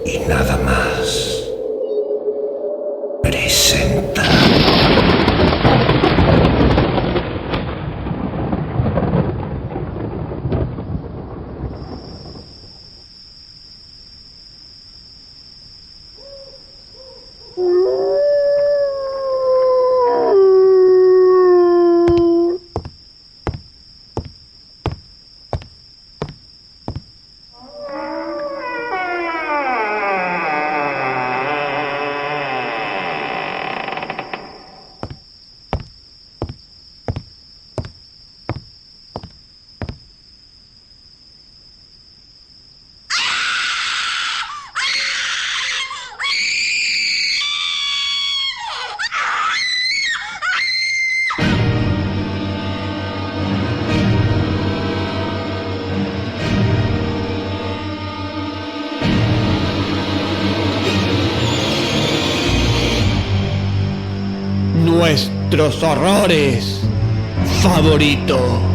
y nada más. Presenta. Nuestros horrores favoritos.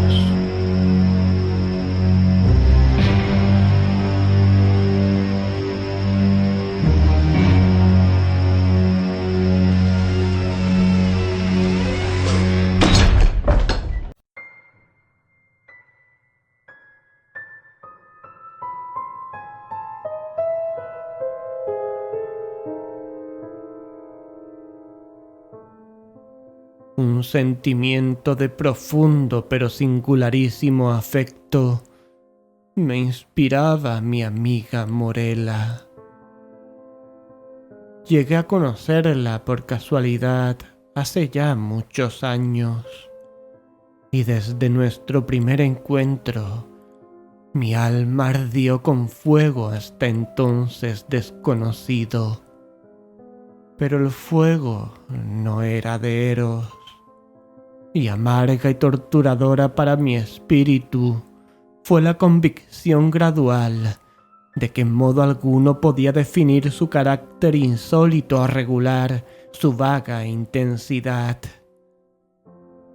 Un sentimiento de profundo pero singularísimo afecto me inspiraba mi amiga Morella. Llegué a conocerla por casualidad hace ya muchos años, y desde nuestro primer encuentro mi alma ardió con fuego hasta entonces desconocido. Pero el fuego no era de Eros, y amarga y torturadora para mi espíritu fue la convicción gradual de que en modo alguno podía definir su carácter insólito o regular, su vaga intensidad.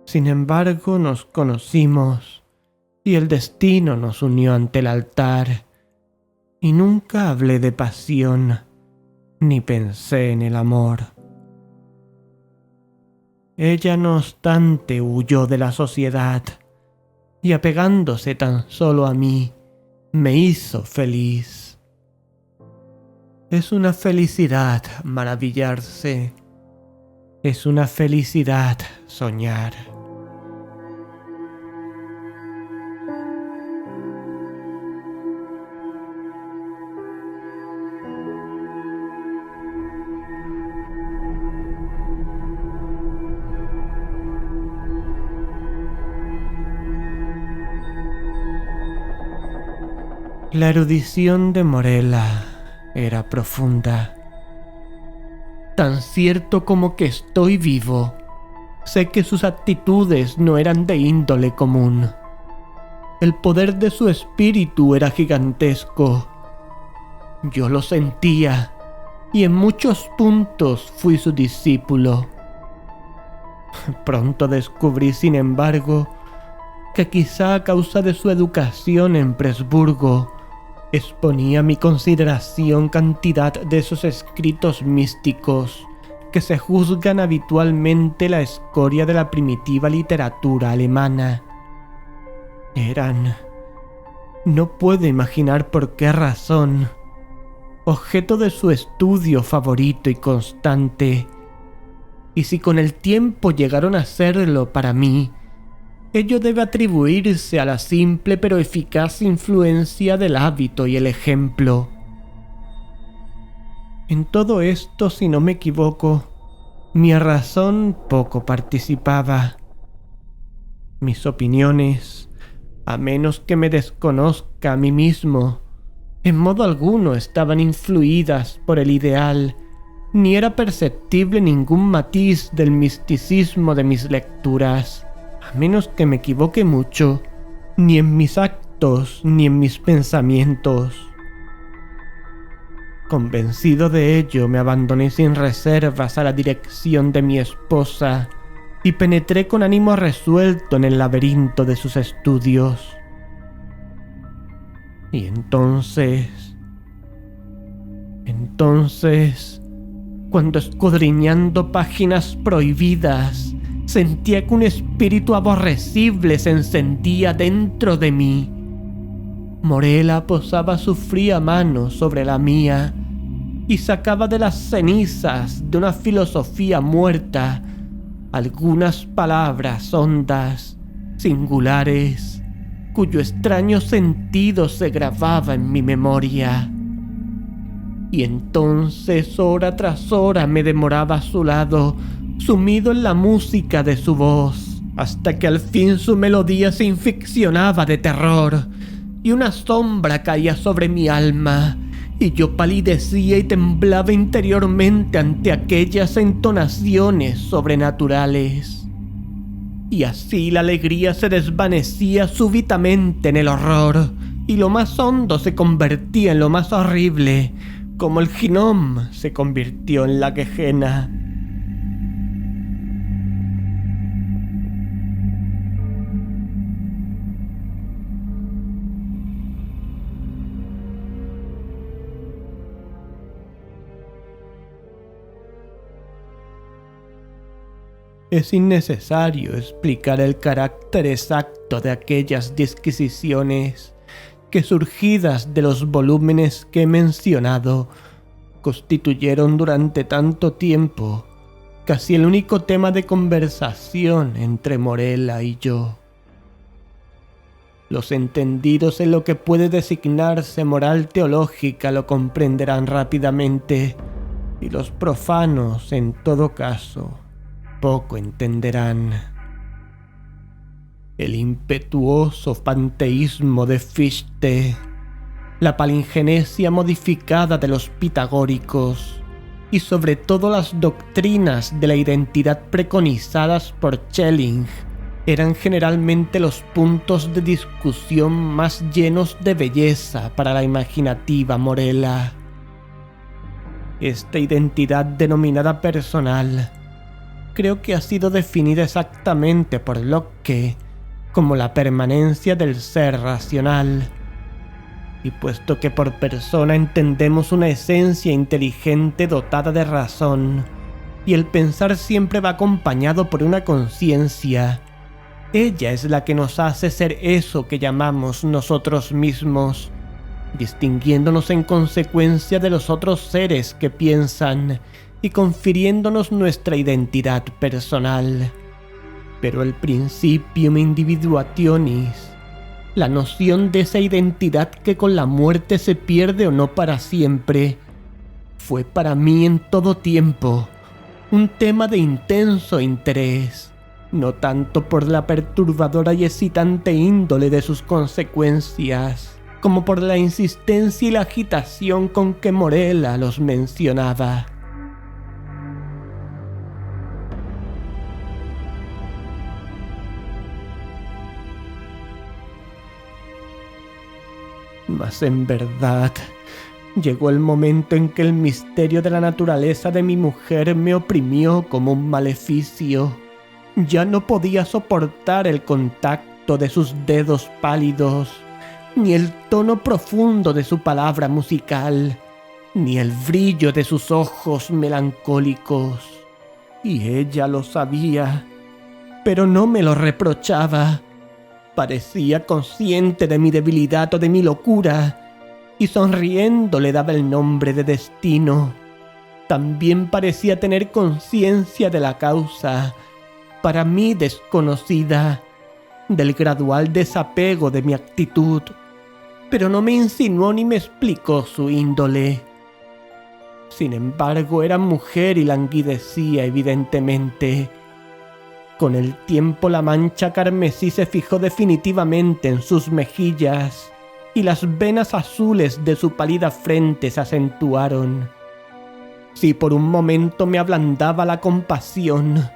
Sin embargo, nos conocimos y el destino nos unió ante el altar, y nunca hablé de pasión ni pensé en el amor. Ella, no obstante, huyó de la sociedad y, apegándose tan solo a mí, me hizo feliz. Es una felicidad maravillarse, es una felicidad soñar. La erudición de Morella era profunda. Tan cierto como que estoy vivo, sé que sus actitudes no eran de índole común. El poder de su espíritu era gigantesco. Yo lo sentía, y en muchos puntos fui su discípulo. Pronto descubrí, sin embargo, que quizá a causa de su educación en Presburgo, exponía a mi consideración cantidad de esos escritos místicos que se juzgan habitualmente la escoria de la primitiva literatura alemana. No puedo imaginar por qué razón, objeto de su estudio favorito y constante, y si con el tiempo llegaron a serlo para mí, ello debe atribuirse a la simple pero eficaz influencia del hábito y el ejemplo. En todo esto, si no me equivoco, mi razón poco participaba. Mis opiniones, a menos que me desconozca a mí mismo, en modo alguno estaban influidas por el ideal, ni era perceptible ningún matiz del misticismo de mis lecturas. A menos que me equivoque mucho, ni en mis actos ni en mis pensamientos. Convencido de ello, me abandoné sin reservas a la dirección de mi esposa y penetré con ánimo resuelto en el laberinto de sus estudios. Y entonces Entonces, cuando escudriñando páginas prohibidas, sentía que un espíritu aborrecible se encendía dentro de mí. Morella posaba su fría mano sobre la mía y sacaba de las cenizas de una filosofía muerta algunas palabras hondas, singulares, cuyo extraño sentido se grababa en mi memoria. Y entonces hora tras hora me demoraba a su lado, sumido en la música de su voz, hasta que al fin su melodía se inficcionaba de terror, y una sombra caía sobre mi alma, y yo palidecía y temblaba interiormente ante aquellas entonaciones sobrenaturales. Y así la alegría se desvanecía súbitamente en el horror, y lo más hondo se convertía en lo más horrible, como el Hinnom se convirtió en la Gehenna. Es innecesario explicar el carácter exacto de aquellas disquisiciones que, surgidas de los volúmenes que he mencionado, constituyeron durante tanto tiempo casi el único tema de conversación entre Morella y yo. Los entendidos en lo que puede designarse moral teológica lo comprenderán rápidamente, y los profanos, en todo caso, poco entenderán. El impetuoso panteísmo de Fichte, la palingenesia modificada de los pitagóricos y sobre todo las doctrinas de la identidad preconizadas por Schelling eran generalmente los puntos de discusión más llenos de belleza para la imaginativa Morella. Esta identidad denominada personal creo que ha sido definida exactamente por Locke como la permanencia del ser racional. Y puesto que por persona entendemos una esencia inteligente dotada de razón, y el pensar siempre va acompañado por una conciencia, ella es la que nos hace ser eso que llamamos nosotros mismos, distinguiéndonos en consecuencia de los otros seres que piensan y confiriéndonos nuestra identidad personal. Pero el principium individuationis, la noción de esa identidad que con la muerte se pierde o no para siempre, fue para mí en todo tiempo un tema de intenso interés, no tanto por la perturbadora y excitante índole de sus consecuencias, como por la insistencia y la agitación con que Morella los mencionaba. Mas en verdad, llegó el momento en que el misterio de la naturaleza de mi mujer me oprimió como un maleficio. Ya no podía soportar el contacto de sus dedos pálidos, ni el tono profundo de su palabra musical, ni el brillo de sus ojos melancólicos. Y ella lo sabía, pero no me lo reprochaba. Parecía consciente de mi debilidad o de mi locura, y sonriendo le daba el nombre de destino. También parecía tener conciencia de la causa, para mí desconocida, del gradual desapego de mi actitud, pero no me insinuó ni me explicó su índole. Sin embargo, era mujer y languidecía evidentemente. Con el tiempo la mancha carmesí se fijó definitivamente en sus mejillas y las venas azules de su pálida frente se acentuaron. Si por un momento me ablandaba la compasión,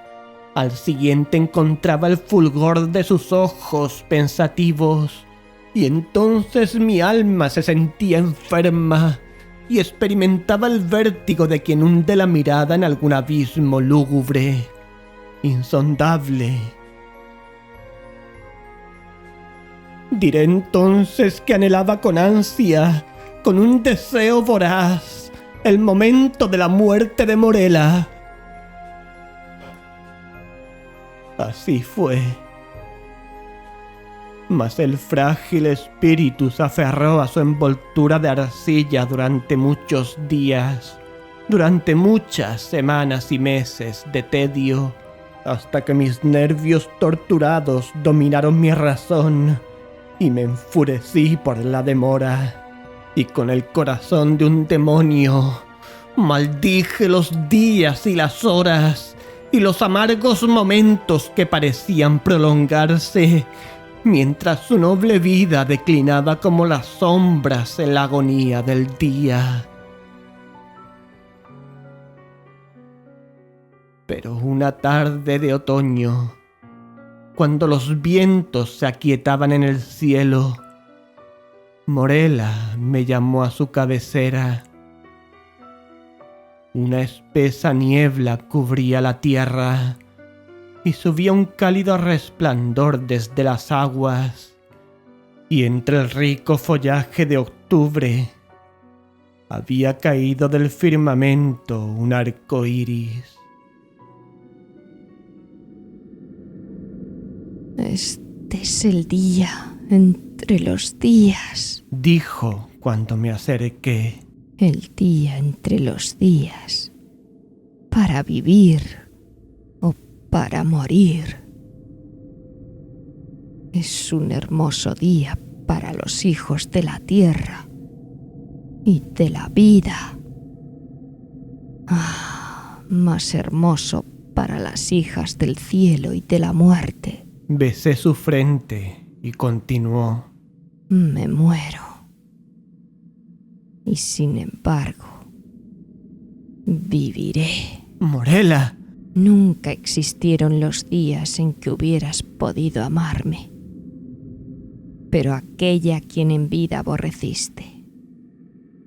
al siguiente encontraba el fulgor de sus ojos pensativos, y entonces mi alma se sentía enferma y experimentaba el vértigo de quien hunde la mirada en algún abismo lúgubre, insondable. Diré entonces que anhelaba con ansia, con un deseo voraz, el momento de la muerte de Morela. Así fue. Mas el frágil espíritu se aferró a su envoltura de arcilla durante muchos días, durante muchas semanas y meses de tedio, hasta que mis nervios torturados dominaron mi razón y me enfurecí por la demora. Y con el corazón de un demonio, maldije los días y las horas y los amargos momentos que parecían prolongarse, mientras su noble vida declinaba como las sombras en la agonía del día. Pero una tarde de otoño, cuando los vientos se aquietaban en el cielo, Morela me llamó a su cabecera. Una espesa niebla cubría la tierra y subía un cálido resplandor desde las aguas, y entre el rico follaje de octubre había caído del firmamento un arco iris. Este es el día entre los días, dijo cuando me acerqué. el día entre los días, para vivir o para morir. Es un hermoso día para los hijos de la tierra y de la vida. Más hermoso para las hijas del cielo y de la muerte. Besé su frente y continuó. Me muero. Y sin embargo, viviré. Morela. Nunca existieron los días en que hubieras podido amarme. Pero aquella a quien en vida aborreciste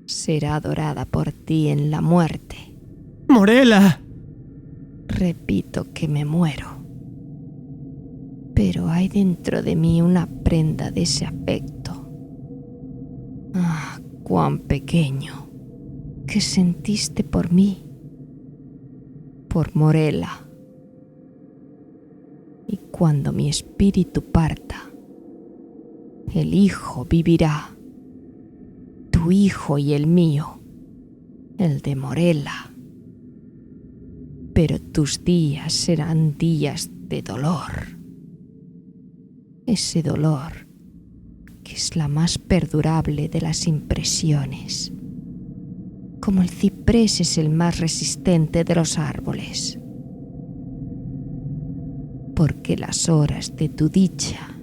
será adorada por ti en la muerte. Morela. Repito que me muero. Pero hay dentro de mí una prenda de ese afecto. Cuán pequeño, que sentiste por mí, por Morela. Y cuando mi espíritu parta, el hijo vivirá, tu hijo y el mío, el de Morela. Pero tus días serán días de dolor. Ese dolor que es la más perdurable de las impresiones. Como el ciprés es el más resistente de los árboles. Porque las horas de tu dicha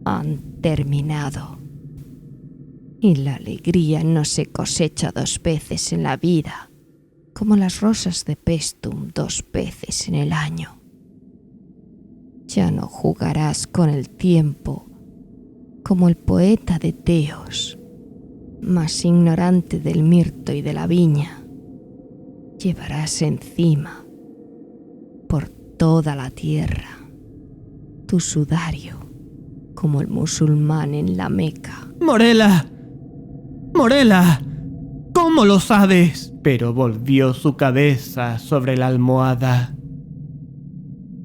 han terminado. Y la alegría no se cosecha 2 veces en la vida, como las rosas de Paestum 2 veces en el año. Ya no jugarás con el tiempo como el poeta de Teos, más ignorante del mirto y de la viña. Llevarás encima, por toda la tierra, tu sudario como el musulmán en la Meca. Morela. Morela. ¿Cómo lo sabes? Pero volvió su cabeza sobre la almohada.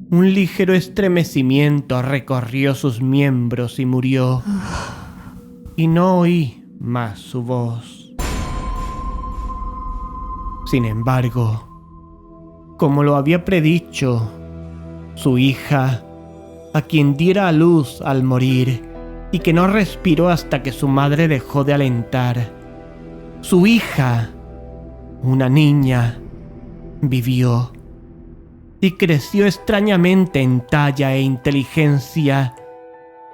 Un ligero estremecimiento recorrió sus miembros y murió. Y no oí más su voz. Sin embargo, como lo había predicho, su hija, a quien diera a luz al morir y que no respiró hasta que su madre dejó de alentar, su hija, una niña, vivió y creció extrañamente en talla e inteligencia,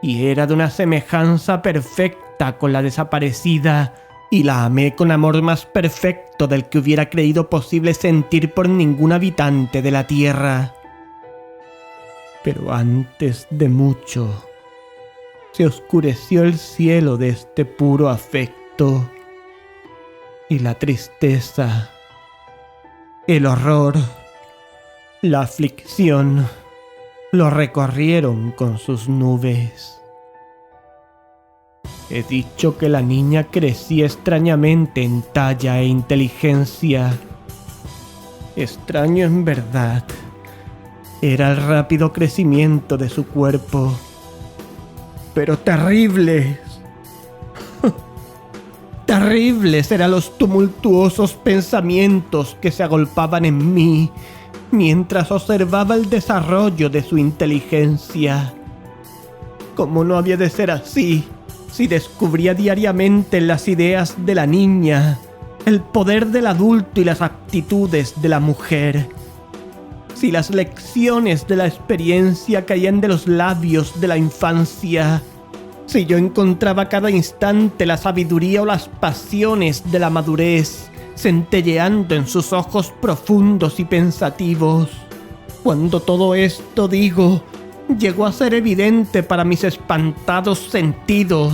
y era de una semejanza perfecta con la desaparecida, y la amé con amor más perfecto del que hubiera creído posible sentir por ningún habitante de la tierra. Pero antes de mucho, se oscureció el cielo de este puro afecto, y la tristeza, el horror, la aflicción lo recorrieron con sus nubes. He dicho que la niña crecía extrañamente en talla e inteligencia. Extraño en verdad era el rápido crecimiento de su cuerpo, pero terribles. Terribles eran los tumultuosos pensamientos que se agolpaban en mí mientras observaba el desarrollo de su inteligencia. ¿Cómo no había de ser así si descubría diariamente en las ideas de la niña el poder del adulto y las aptitudes de la mujer? Si las lecciones de la experiencia caían de los labios de la infancia, si yo encontraba cada instante la sabiduría o las pasiones de la madurez centelleando en sus ojos profundos y pensativos, cuando todo esto, digo, llegó a ser evidente para mis espantados sentidos,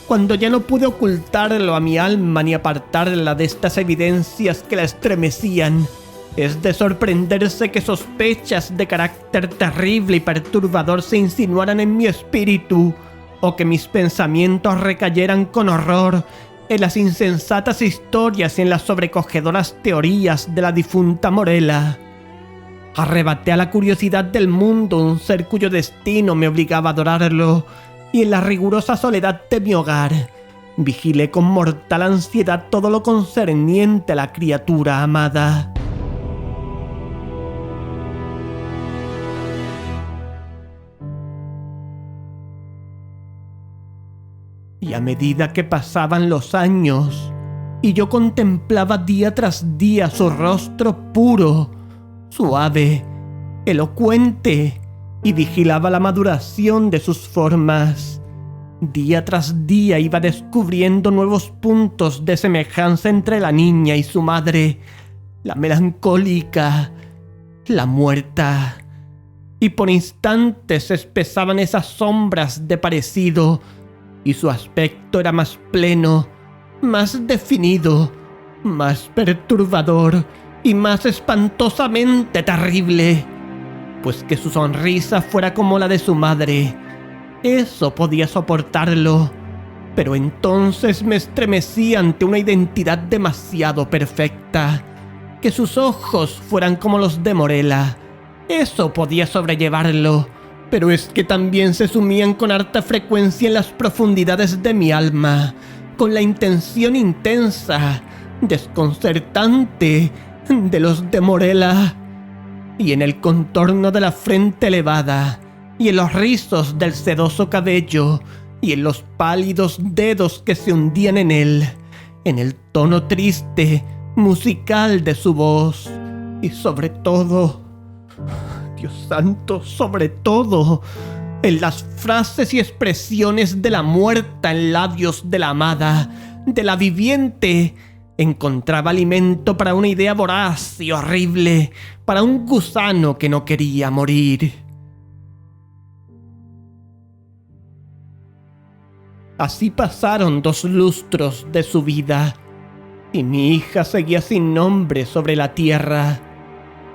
cuando ya no pude ocultarlo a mi alma ni apartarla de estas evidencias que la estremecían, es de sorprenderse que sospechas de carácter terrible y perturbador se insinuaran en mi espíritu, o que mis pensamientos recayeran con horror en las insensatas historias y en las sobrecogedoras teorías de la difunta Morella. Arrebaté a la curiosidad del mundo un ser cuyo destino me obligaba a adorarlo, y en la rigurosa soledad de mi hogar vigilé con mortal ansiedad todo lo concerniente a la criatura amada. Y a medida que pasaban los años y yo contemplaba día tras día su rostro puro, suave, elocuente, y vigilaba la maduración de sus formas, día tras día iba descubriendo nuevos puntos de semejanza entre la niña y su madre, la melancólica, la muerta, y por instantes se espesaban esas sombras de parecido, y su aspecto era más pleno, más definido, más perturbador y más espantosamente terrible, pues que su sonrisa fuera como la de su madre, eso podía soportarlo, pero entonces me estremecí ante una identidad demasiado perfecta. Que sus ojos fueran como los de Morella, eso podía sobrellevarlo, pero es que también se sumían con harta frecuencia en las profundidades de mi alma, con la intención intensa, desconcertante, de los de Morella, y en el contorno de la frente elevada, y en los rizos del sedoso cabello, y en los pálidos dedos que se hundían en él, en el tono triste, musical de su voz, y sobre todo, Dios santo, sobre todo, en las frases y expresiones de la muerta en labios de la amada, de la viviente, encontraba alimento para una idea voraz y horrible, para un gusano que no quería morir. Así pasaron 2 lustros de su vida, y mi hija seguía sin nombre sobre la tierra.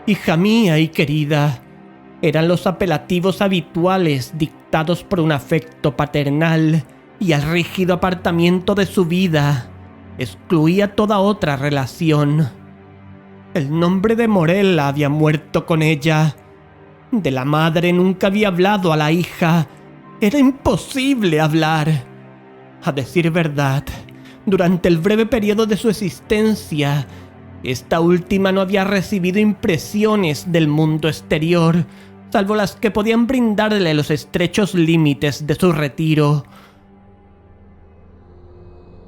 Hija mía y querida, eran los apelativos habituales dictados por un afecto paternal, y el rígido apartamiento de su vida excluía toda otra relación. El nombre de Morella había muerto con ella. De la madre nunca había hablado a la hija. Era imposible hablar. A decir verdad, durante el breve periodo de su existencia, esta última no había recibido impresiones del mundo exterior, salvo las que podían brindarle los estrechos límites de su retiro.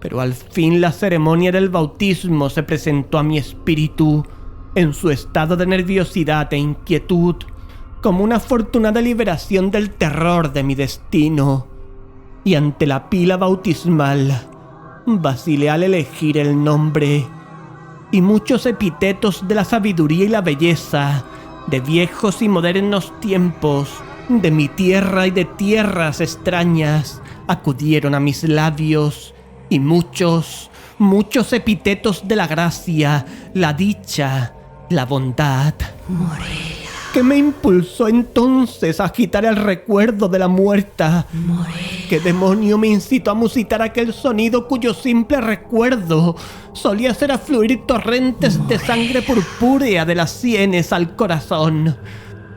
Pero al fin la ceremonia del bautismo se presentó a mi espíritu, en su estado de nerviosidad e inquietud, como una afortunada liberación del terror de mi destino. Y ante la pila bautismal, vacilé al elegir el nombre, y muchos epítetos de la sabiduría y la belleza, de viejos y modernos tiempos, de mi tierra y de tierras extrañas, acudieron a mis labios, y muchos epítetos de la gracia, la dicha, la bondad. Morella. ¿Qué me impulsó entonces a agitar el recuerdo de la muerta? Morella. ¿Qué demonio me incitó a musitar aquel sonido cuyo simple recuerdo solía hacer afluir torrentes de sangre purpúrea de las sienes al corazón?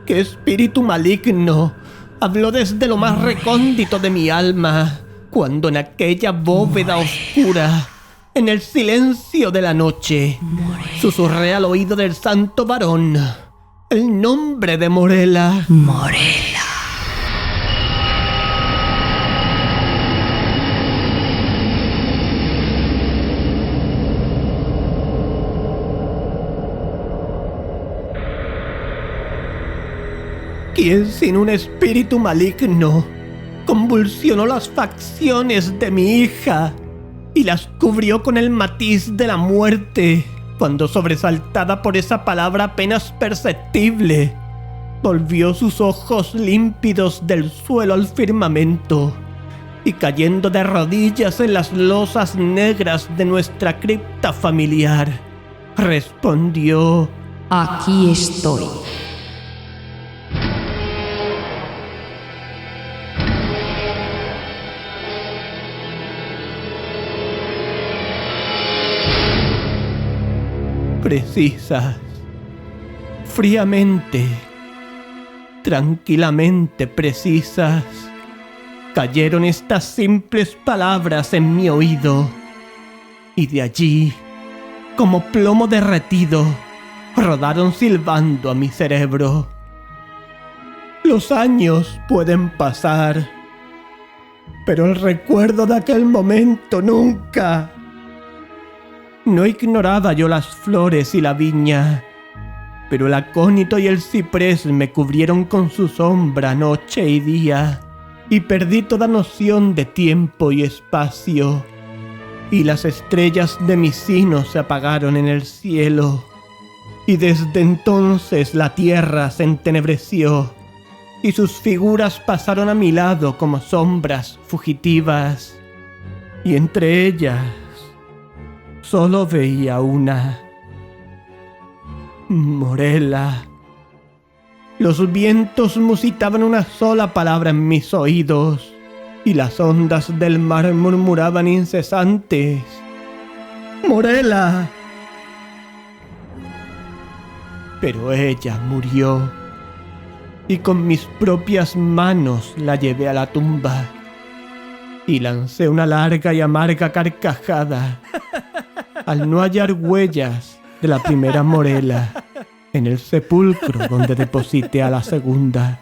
¿Qué espíritu maligno habló desde lo más recóndito de mi alma cuando en aquella bóveda oscura, en el silencio de la noche, susurré al oído del santo varón el nombre de Morela? Morela. ¿Quién sin un espíritu maligno convulsionó las facciones de mi hija y las cubrió con el matiz de la muerte cuando, sobresaltada por esa palabra apenas perceptible, volvió sus ojos límpidos del suelo al firmamento y, cayendo de rodillas en las losas negras de nuestra cripta familiar, respondió: Aquí estoy. Precisas, fríamente, tranquilamente precisas, cayeron estas simples palabras en mi oído, y de allí, como plomo derretido, rodaron silbando a mi cerebro. Los años pueden pasar, pero el recuerdo de aquel momento nunca. No ignoraba yo las flores y la viña, pero el acónito y el ciprés me cubrieron con su sombra noche y día, y perdí toda noción de tiempo y espacio, y las estrellas de mi sino se apagaron en el cielo, y desde entonces la tierra se entenebreció, y sus figuras pasaron a mi lado como sombras fugitivas, y entre ellas solo veía una: Morela. Los vientos musitaban una sola palabra en mis oídos, y las ondas del mar murmuraban incesantes: Morela. Pero ella murió, y con mis propias manos la llevé a la tumba, y lancé una larga y amarga carcajada al no hallar huellas de la primera Morela en el sepulcro donde deposité a la segunda.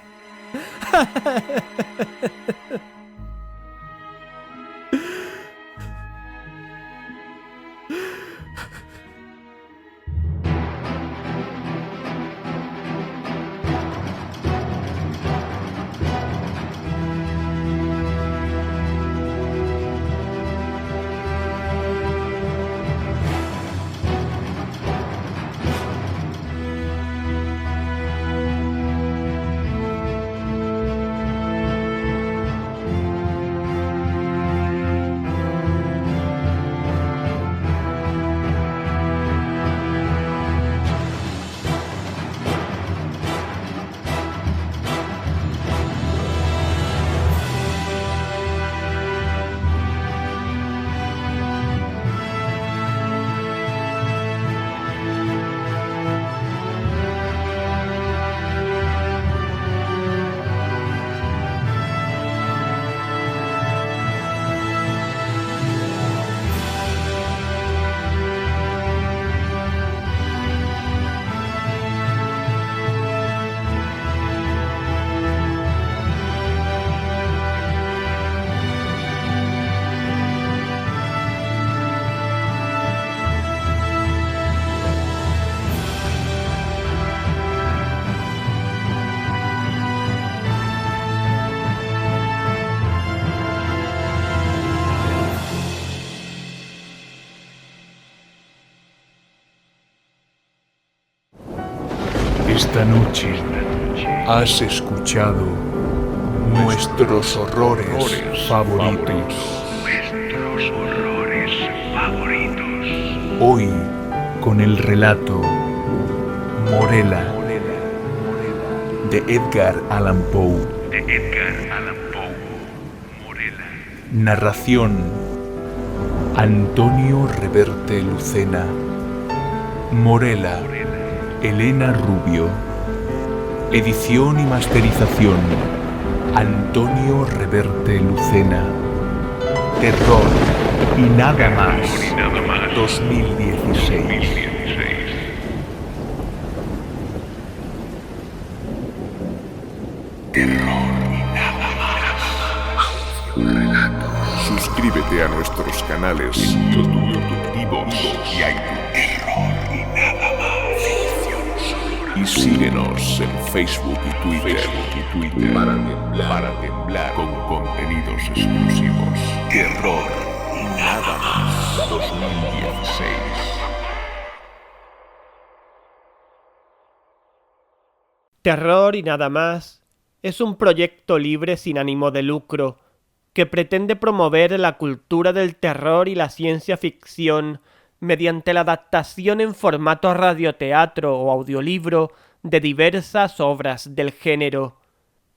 Esta noche has escuchado nuestros horrores favoritos. Hoy con el relato Morela de Edgar Allan Poe. Morela. Narración: Antonio Reverte Lucena. Morela: Elena Rubio. Edición y masterización: Antonio Reverte Lucena. Terror y nada más. 2016. Suscríbete a nuestros canales en YouTube, iVoox y iTunes. Terror y nada más. Y síguenos en Facebook y Twitter para temblar con contenidos exclusivos. Terror y nada más 2016. Terror y nada más es un proyecto libre sin ánimo de lucro que pretende promover la cultura del terror y la ciencia ficción mediante la adaptación en formato radioteatro o audiolibro de diversas obras del género.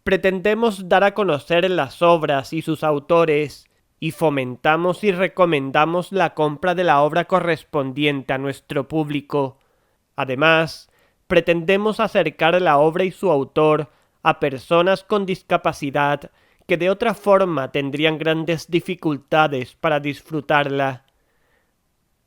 Pretendemos dar a conocer las obras y sus autores y fomentamos y recomendamos la compra de la obra correspondiente a nuestro público. Además, pretendemos acercar la obra y su autor a personas con discapacidad que de otra forma tendrían grandes dificultades para disfrutarla.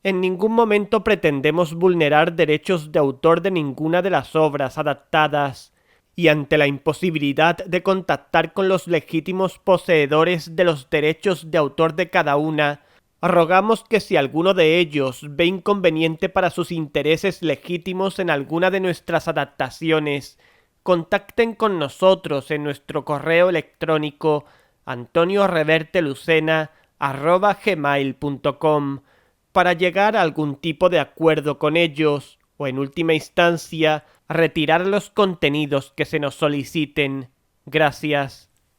En ningún momento pretendemos vulnerar derechos de autor de ninguna de las obras adaptadas, y ante la imposibilidad de contactar con los legítimos poseedores de los derechos de autor de cada una, rogamos que si alguno de ellos ve inconveniente para sus intereses legítimos en alguna de nuestras adaptaciones, contacten con nosotros en nuestro correo electrónico antoniorevertelucena@gmail.com para llegar a algún tipo de acuerdo con ellos o, en última instancia, retirar los contenidos que se nos soliciten. Gracias.